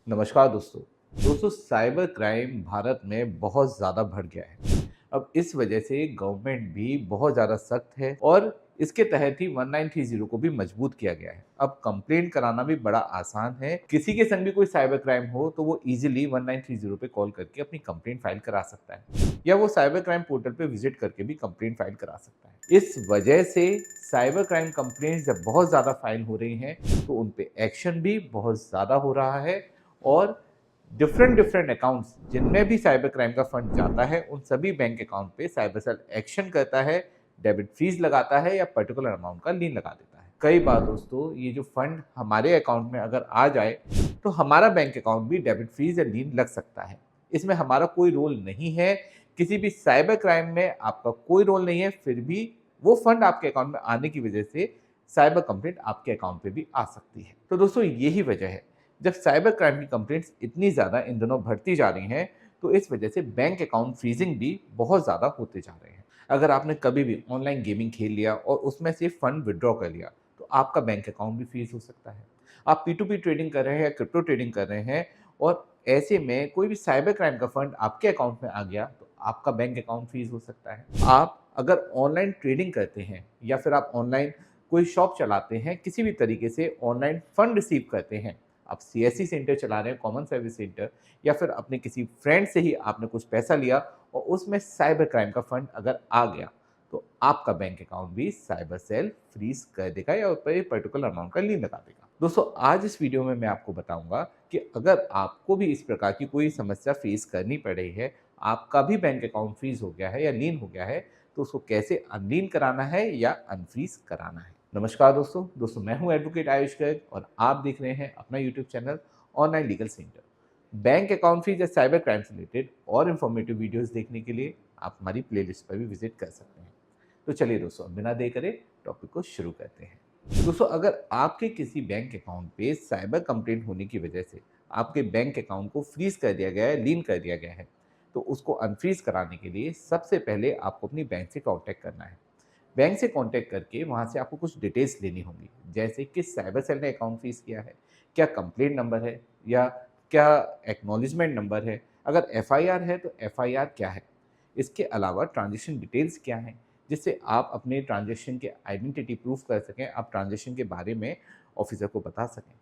नमस्कार दोस्तों cyber crime Bharat में बहुत ज़्यादा बढ़ गया है। अब इस वजह से गवर्नमेंट भी बहुत ज़्यादा सख्त है और इसके तहत ही 1930 को भी मजबूत किया गया है। अब कंप्लेंट कराना भी बड़ा आसान है। किसी के संग भी कोई साइबर क्राइम हो तो वो इजीली 1930 पे कॉल करके अपनी कंप्लेंट फाइल करा सकता है या वो साइबर क्राइम पोर्टल पे विजिट करके भी कंप्लेंट फाइल करा सकता है। इस वजह से साइबर क्राइम कंप्लेंट जब बहुत ज़्यादा फाइल हो रही हैं तो उन पे एक्शन भी बहुत ज़्यादा हो रहा है और डिफरेंट डिफरेंट अकाउंट्स जिनमें भी साइबर क्राइम का फंड जाता है उन सभी बैंक अकाउंट पे साइबर सेल एक्शन करता है, डेबिट फीस लगाता है या पर्टिकुलर अमाउंट का लीन लगा देता है। कई बार दोस्तों ये जो फंड हमारे अकाउंट में अगर आ जाए तो हमारा बैंक अकाउंट भी डेबिट फीस या लीन लग सकता है। इसमें हमारा कोई रोल नहीं है, किसी भी साइबर क्राइम में आपका कोई रोल नहीं है, फिर भी वो फंड आपके अकाउंट में आने की वजह से साइबर कंप्लेंट आपके अकाउंट पे भी आ सकती है। तो दोस्तों यही वजह है, जब साइबर क्राइम की कंप्लेंट्स इतनी ज़्यादा इन दिनों बढ़ती जा रही हैं, तो इस वजह से बैंक अकाउंट फ्रीजिंग भी बहुत ज़्यादा होते जा रहे हैं। अगर आपने कभी भी ऑनलाइन गेमिंग खेल लिया और उसमें से फंड विड्रॉ कर लिया, तो आपका बैंक अकाउंट भी फ्रीज हो सकता है। आप P2P ट्रेडिंग कर रहे हैं या क्रिप्टो ट्रेडिंग कर रहे हैं और ऐसे में कोई भी साइबर क्राइम का फंड आपके अकाउंट में आ गया, तो आपका बैंक अकाउंट फ्रीज हो सकता है। आप अगर ऑनलाइन ट्रेडिंग करते हैं या फिर आप ऑनलाइन कोई शॉप चलाते हैं, किसी भी तरीके से ऑनलाइन फंड रिसीव करते हैं, आप सीएससी सेंटर चला रहे हैं, कॉमन सर्विस सेंटर, या फिर अपने किसी फ्रेंड से ही आपने कुछ पैसा लिया और उसमें साइबर क्राइम का फंड अगर आ गया, तो आपका बैंक अकाउंट भी साइबर सेल फ्रीज कर देगा या उस पर पर्टिकुलर अमाउंट का लीन लगा देगा। दोस्तों आज इस वीडियो में मैं आपको बताऊंगा कि अगर आपको भी इस प्रकार की कोई समस्या फेस करनी पड़ रही है, आपका भी बैंक अकाउंट फ्रीज हो गया है या लीन हो गया है, तो उसको कैसे अनलीन कराना है या अनफ्रीज कराना है। नमस्कार दोस्तों मैं हूं एडवोकेट आयुष गर्ग और आप देख रहे हैं अपना YouTube channel online legal centre. Bank account fees या साइबर क्राइम से रिलेटेड और इन्फॉर्मेटिव वीडियोस देखने के लिए आप हमारी प्लेलिस्ट पर भी विजिट कर सकते हैं। तो चलिए दोस्तों बिना देर करे टॉपिक को शुरू करते हैं। दोस्तों अगर आपके किसी बैंक अकाउंट पे साइबर कंप्लेंट होने की वजह से आपके बैंक अकाउंट को फ्रीज कर दिया गया है, लीन कर दिया गया है, तो उसको अनफ्रीज कराने के लिए सबसे पहले आपको अपनी बैंक से कॉन्टैक्ट करना है। बैंक से कांटेक्ट करके वहाँ से आपको कुछ डिटेल्स लेनी होंगी, जैसे किस साइबर सेल ने अकाउंट फ्रीज किया है, क्या कंप्लेंट नंबर है या क्या एक्नॉलेजमेंट नंबर है, अगर एफआईआर है तो एफआईआर क्या है, इसके अलावा ट्रांजेक्शन डिटेल्स क्या हैं, जिससे आप अपने ट्रांजेक्शन के आइडेंटिटी प्रूफ कर सकें, आप ट्रांजेक्शन के बारे में ऑफिसर को बता सकें।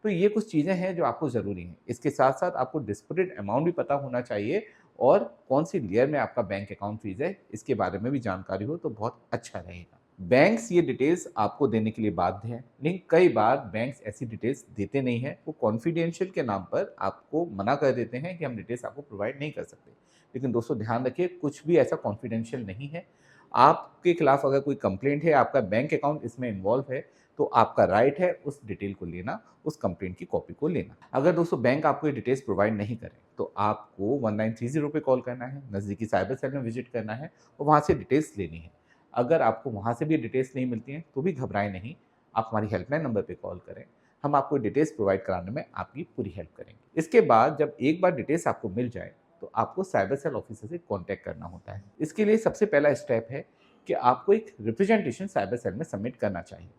तो ये कुछ चीज़ें हैं जो आपको ज़रूरी हैं। इसके साथ साथ आपको डिस्प्यूटेड अमाउंट भी पता होना चाहिए और कौन सी लेयर में आपका बैंक अकाउंट फीस है, इसके बारे में भी जानकारी हो तो बहुत अच्छा रहेगा। बैंक्स ये डिटेल्स आपको देने के लिए बाध्य हैं, लेकिन कई बार बैंक्स ऐसी डिटेल्स देते नहीं हैं। वो कॉन्फिडेंशियल के नाम पर आपको मना कर देते हैं कि हम डिटेल्स आपको प्रोवाइड नहीं कर सकते। लेकिन दोस्तों ध्यान रखिए, कुछ भी ऐसा कॉन्फिडेंशियल नहीं है। आपके खिलाफ अगर कोई कंप्लेंट है, आपका बैंक अकाउंट इसमें इन्वॉल्व है, तो आपका राइट है उस डिटेल को लेना, उस कंप्लेंट की कॉपी को लेना। अगर दोस्तों बैंक आपको ये डिटेल्स प्रोवाइड नहीं करे, तो आपको 1930 पे कॉल करना है, नज़दीकी साइबर सेल में विजिट करना है और वहाँ से डिटेल्स लेनी है। अगर आपको वहाँ से भी डिटेल्स नहीं मिलती हैं, तो भी घबराएं नहीं, आप हमारी हेल्पलाइन नंबर पे कॉल करें, हम आपको डिटेल्स प्रोवाइड कराने में आपकी पूरी हेल्प करेंगे। इसके बाद जब एक बार डिटेल्स आपको मिल जाए, तो आपको साइबर सेल ऑफिसर से कॉन्टैक्ट करना होता है। इसके लिए सबसे पहला स्टेप है कि आपको एक रिप्रेजेंटेशन साइबर सेल में सबमिट करना चाहिए,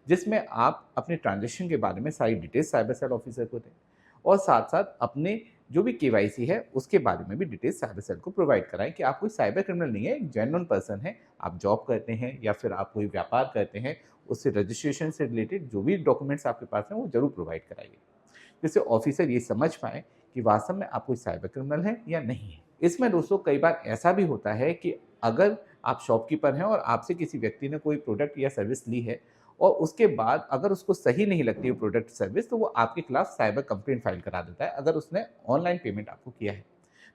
जिसमें आप अपने ट्रांजेक्शन के बारे में सारी डिटेल्स साइबर सेल ऑफिसर को दें और साथ-साथ अपने जो भी केवाईसी है, उसके बारे में भी डिटेल्स साइबर सेल को प्रोवाइड कराएँ कि आप कोई साइबर क्रिमिनल नहीं है, एक जेन्युइन पर्सन है, आप जॉब करते हैं या फिर आप कोई व्यापार करते हैं, उससे रजिस्ट्रेशन से रिलेटेड जो भी डॉक्यूमेंट्स आपके पास हैं, वो ज़रूर प्रोवाइड कराइए। जिससे ऑफिसर ये समझ पाएँ कि वास्तव में आप कोई साइबर क्रिमिनल हैं या नहीं है। इसमें दोस्तों कई बार ऐसा भी होता है कि अगर आप शॉपकीपर हैं और आपसे किसी व्यक्ति ने कोई प्रोडक्ट या सर्विस ली है और उसके बाद अगर उसको सही नहीं लगती है प्रोडक्ट सर्विस, तो वो आपके खिलाफ साइबर कंप्लेंट फाइल करा देता है अगर उसने ऑनलाइन पेमेंट आपको किया है।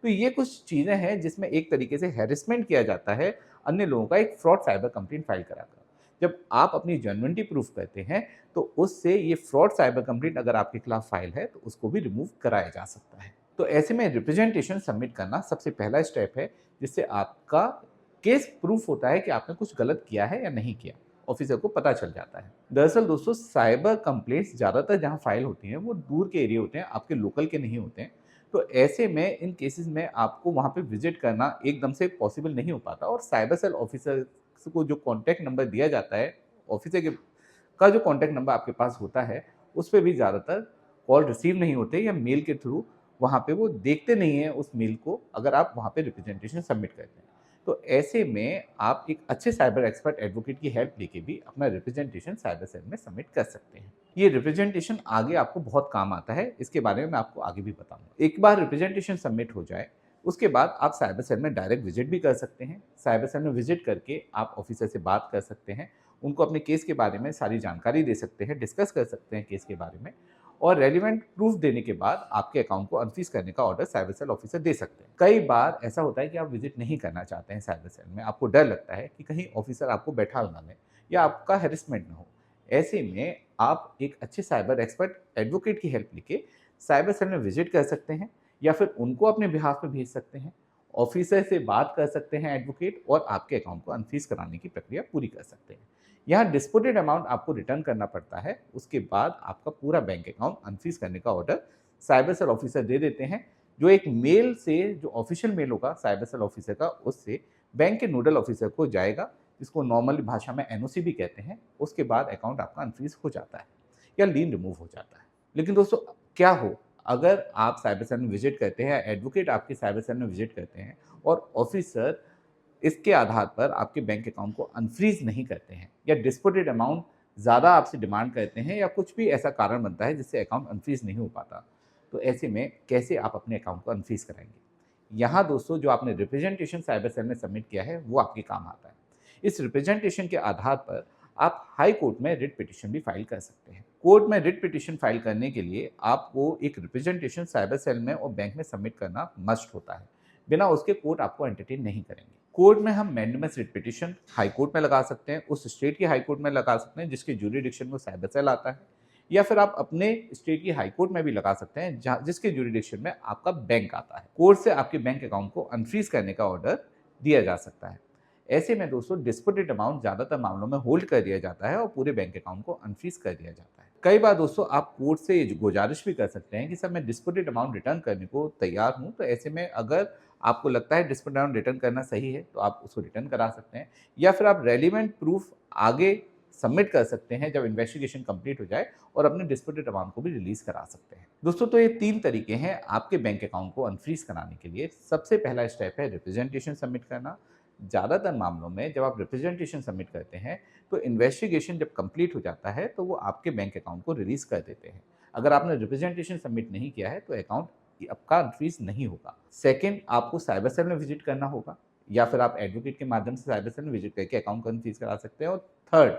तो ये कुछ चीज़ें हैं जिसमें एक तरीके से हैरेसमेंट किया जाता है अन्य लोगों का, एक फ्रॉड साइबर कंप्लेंट फाइल कराकर। जब आप अपनी जेन्युइनिटी प्रूफ करते हैं, तो उससे ये फ्रॉड साइबर कंप्लेंट अगर आपके खिलाफ फाइल है, तो उसको भी रिमूव कराया जा सकता है। तो ऐसे में रिप्रेजेंटेशन सबमिट करना सबसे पहला स्टेप है, जिससे आपका केस प्रूफ होता है कि आपने कुछ गलत किया है या नहीं किया। ऑफिसर को पता चल जाता है। दरअसल दोस्तों साइबर कंप्लेंट्स ज़्यादातर जहाँ फाइल होती हैं वो दूर के एरिया होते हैं, आपके लोकल के नहीं होते हैं। तो ऐसे में इन केसेस में आपको वहाँ पे विजिट करना एकदम से पॉसिबल नहीं हो पाता और साइबर सेल ऑफिसर को जो कॉन्टैक्ट नंबर दिया जाता है, ऑफिसर के का जो कॉन्टैक्ट नंबर आपके पास होता है, उस पे भी ज़्यादातर कॉल रिसीव नहीं होते या मेल के थ्रू वहाँ पे वो देखते नहीं हैं उस मेल को, अगर आप वहाँ पे रिप्रेजेंटेशन सबमिट करते हैं। तो ऐसे में आप एक अच्छे साइबर एक्सपर्ट एडवोकेट की हेल्प लेके भी अपना रिप्रेजेंटेशन साइबर सेल में सबमिट कर सकते हैं। ये रिप्रेजेंटेशन आगे आपको बहुत काम आता है, इसके बारे में मैं आपको आगे भी बताऊंगा। एक बार रिप्रेजेंटेशन सबमिट हो जाए, उसके बाद आप साइबर सेल में डायरेक्ट विजिट भी कर सकते हैं। साइबर सेल में विजिट करके आप ऑफिसर से बात कर सकते हैं, उनको अपने केस के बारे में सारी जानकारी दे सकते हैं, डिस्कस कर सकते हैं केस के बारे में, और रेलिवेंट प्रूफ देने के बाद आपके अकाउंट को अनफ्रीज करने का ऑर्डर साइबर सेल ऑफिसर दे सकते हैं। कई बार ऐसा होता है कि आप विजिट नहीं करना चाहते हैं साइबर सेल में, आपको डर लगता है कि कहीं ऑफिसर आपको बैठा ना लें या आपका हेरिसमेंट ना हो। ऐसे में आप एक अच्छे साइबर एक्सपर्ट एडवोकेट की हेल्प लेके साइबर सेल में विजिट कर सकते हैं, या फिर उनको अपने बिहाफ पे भेज सकते हैं, ऑफिसर से बात कर सकते हैं एडवोकेट, और आपके अकाउंट को अनफ्रीज कराने की प्रक्रिया पूरी कर सकते हैं। यहाँ डिस्प्यूटेड अमाउंट आपको रिटर्न करना पड़ता है, उसके बाद आपका पूरा बैंक अकाउंट अनफ्रीज करने का ऑर्डर साइबर सेल ऑफिसर दे देते हैं, जो एक मेल से, जो ऑफिशियल मेल होगा साइबर सेल ऑफिसर का, उससे बैंक के नोडल ऑफिसर को जाएगा, जिसको नॉर्मली भाषा में एनओसी भी कहते हैं। उसके बाद अकाउंट आपका अनफ्रीज हो जाता है या लीन रिमूव हो जाता है। लेकिन दोस्तों, क्या हो अगर आप साइबर सेल में विजिट करते हैं, एडवोकेट आपके साइबर सेल में विजिट करते हैं और ऑफिसर इसके आधार पर आपके बैंक अकाउंट को अनफ्रीज नहीं करते हैं, या डिस्प्यूटेड अमाउंट ज़्यादा आपसे डिमांड करते हैं, या कुछ भी ऐसा कारण बनता है जिससे अकाउंट अनफ्रीज नहीं हो पाता, तो ऐसे में कैसे आप अपने अकाउंट को अनफ्रीज कराएंगे? यहाँ दोस्तों, जो आपने रिप्रेजेंटेशन साइबर सेल में सबमिट किया है वो आपके काम आता है। इस रिप्रेजेंटेशन के आधार पर आप हाई कोर्ट में रिट पिटिशन भी फाइल कर सकते हैं। कोर्ट में रिट पिटिशन फाइल करने के लिए आपको एक रिप्रेजेंटेशन साइबर सेल में और बैंक में सबमिट करना मस्ट होता है, बिना उसके कोर्ट आपको एंटरटेन नहीं करेंगे। कोर्ट में हम mandamus writ petition high court में लगा सकते हैं, उस स्टेट की हाई कोर्ट में लगा सकते हैं जिसके ज्यूरिडिक्शन में साइबर सेल आता है, या फिर आप अपने स्टेट की हाई कोर्ट में भी लगा सकते हैं जिसके ज्यूरिडिक्शन में आपका बैंक आता है। कोर्ट से आपके बैंक अकाउंट को अनफ्रीज करने का ऑर्डर दिया जा सकता है। ऐसे में दोस्तों, डिस्प्यूटेड अमाउंट ज़्यादातर मामलों में होल्ड कर दिया जाता है और पूरे बैंक अकाउंट को अनफ्रीज कर दिया जाता है। कई बार दोस्तों, आप कोर्ट से ये गुजारिश भी कर सकते हैं कि सर, मैं डिस्प्यूटेड अमाउंट रिटर्न करने को तैयार हूँ, तो ऐसे में अगर आपको लगता है डिस्प्यूटेड अमाउंट रिटर्न करना सही है तो आप उसको रिटर्न करा सकते हैं, या फिर आप रेलिवेंट प्रूफ आगे सबमिट कर सकते हैं जब इन्वेस्टिगेशन कंप्लीट हो जाए, और अपने डिस्प्यूटेड अमाउंट को भी रिलीज करा सकते हैं। दोस्तों, तो ये 3 तरीके हैं आपके बैंक अकाउंट को अनफ्रीज कराने के लिए। सबसे पहला स्टेप है रिप्रेजेंटेशन सबमिट करना। ज़्यादातर मामलों में जब आप रिप्रेजेंटेशन सबमिट करते हैं, तो इन्वेस्टिगेशन जब कंप्लीट हो जाता है तो वो आपके बैंक अकाउंट को रिलीज कर देते हैं। अगर आपने रिप्रेजेंटेशन सबमिट नहीं किया है तो अकाउंट आपका अनफ्रीज नहीं होगा। सेकंड, आपको साइबर सेल में विजिट करना होगा, या फिर आप एडवोकेट के माध्यम से साइबर सेल में विजिट करके अकाउंट को अनफ्रीज करा सकते हैं। और थर्ड,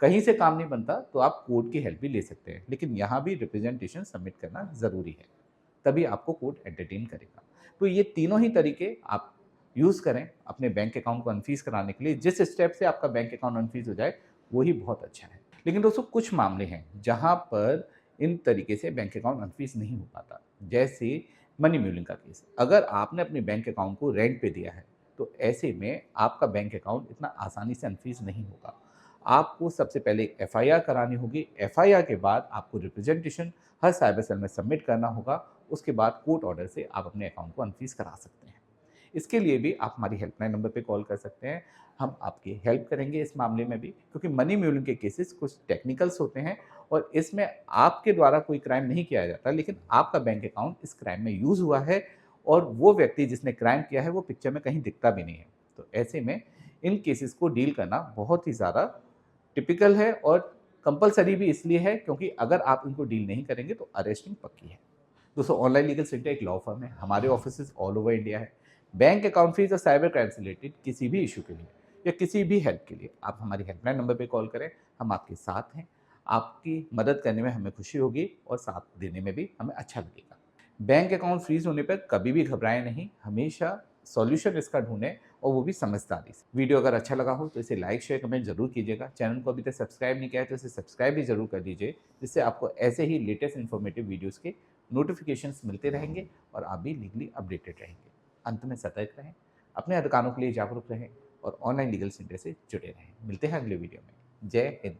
कहीं से काम नहीं बनता तो आप कोर्ट की हेल्प भी ले सकते हैं, लेकिन यहाँ भी रिप्रेजेंटेशन सबमिट करना ज़रूरी है, तभी आपको कोर्ट एंटरटेन करेगा। तो ये तीनों ही तरीके आप यूज़ करें अपने बैंक अकाउंट को अनफ्रीज कराने के लिए। जिस स्टेप से आपका बैंक अकाउंट अनफ्रीज हो जाए वही बहुत अच्छा है। लेकिन दोस्तों, कुछ मामले हैं जहाँ पर इन तरीके से बैंक अकाउंट अनफ्रीज नहीं हो पाता, जैसे मनी म्यूलिंग का केस। अगर आपने अपने बैंक अकाउंट को रेंट पे दिया है, तो ऐसे में आपका बैंक अकाउंट इतना आसानी से अनफ्रीज नहीं होगा। आपको सबसे पहले एफआईआर करानी होगी। एफआईआर के बाद आपको रिप्रेजेंटेशन हर साइबर सेल में सबमिट करना होगा। उसके बाद कोर्ट ऑर्डर से आप अपने अकाउंट को अनफ्रीज करा सकते हैं। इसके लिए भी आप हमारी हेल्पलाइन नंबर पे कॉल कर सकते हैं। हम आपकी हेल्प करेंगे इस मामले में भी, क्योंकि मनी म्यूलिंग के केसेस कुछ टेक्निकल्स होते हैं, और इसमें आपके द्वारा कोई क्राइम नहीं किया जाता, लेकिन आपका बैंक अकाउंट इस क्राइम में यूज़ हुआ है, और वो व्यक्ति जिसने क्राइम किया है वो पिक्चर में कहीं दिखता भी नहीं है। तो ऐसे में इन केसेस को डील करना बहुत ही ज़्यादा टिपिकल है, और कंपलसरी भी इसलिए है क्योंकि अगर आप इनको डील नहीं करेंगे तो अरेस्टिंग पक्की है। दोस्तों, ऑनलाइन लीगल सेंटर एक लॉ फर्म है। हमारे ऑफिसेज ऑल ओवर इंडिया है। बैंक अकाउंट फीस और साइबर क्राइम से रिलेटेड किसी भी इशू के लिए या किसी भी हेल्प के लिए आप हमारी हेल्पलाइन नंबर पे कॉल करें। हम आपके साथ हैं। आपकी मदद करने में हमें खुशी होगी, और साथ देने में भी हमें अच्छा लगेगा। बैंक अकाउंट फ्रीज होने पर कभी भी घबराएं नहीं, हमेशा सॉल्यूशन इसका ढूंढें, और वो भी समझदारी से। वीडियो अगर अच्छा लगा हो तो इसे लाइक शेयर कमेंट जरूर कीजिएगा। चैनल को अभी तक सब्सक्राइब नहीं किया है तो इसे सब्सक्राइब भी जरूर कर दीजिए, जिससे आपको ऐसे ही लेटेस्ट इन्फॉर्मेटिव वीडियोज़ के नोटिफिकेशंस मिलते रहेंगे और आप भी लीगली अपडेटेड रहेंगे। अंत में सतर्क रहें, अपने अधिकारों के लिए जागरूक रहें, और ऑनलाइन लीगल सेंटर से जुड़े रहें। मिलते हैं अगले वीडियो में। जय हिंद।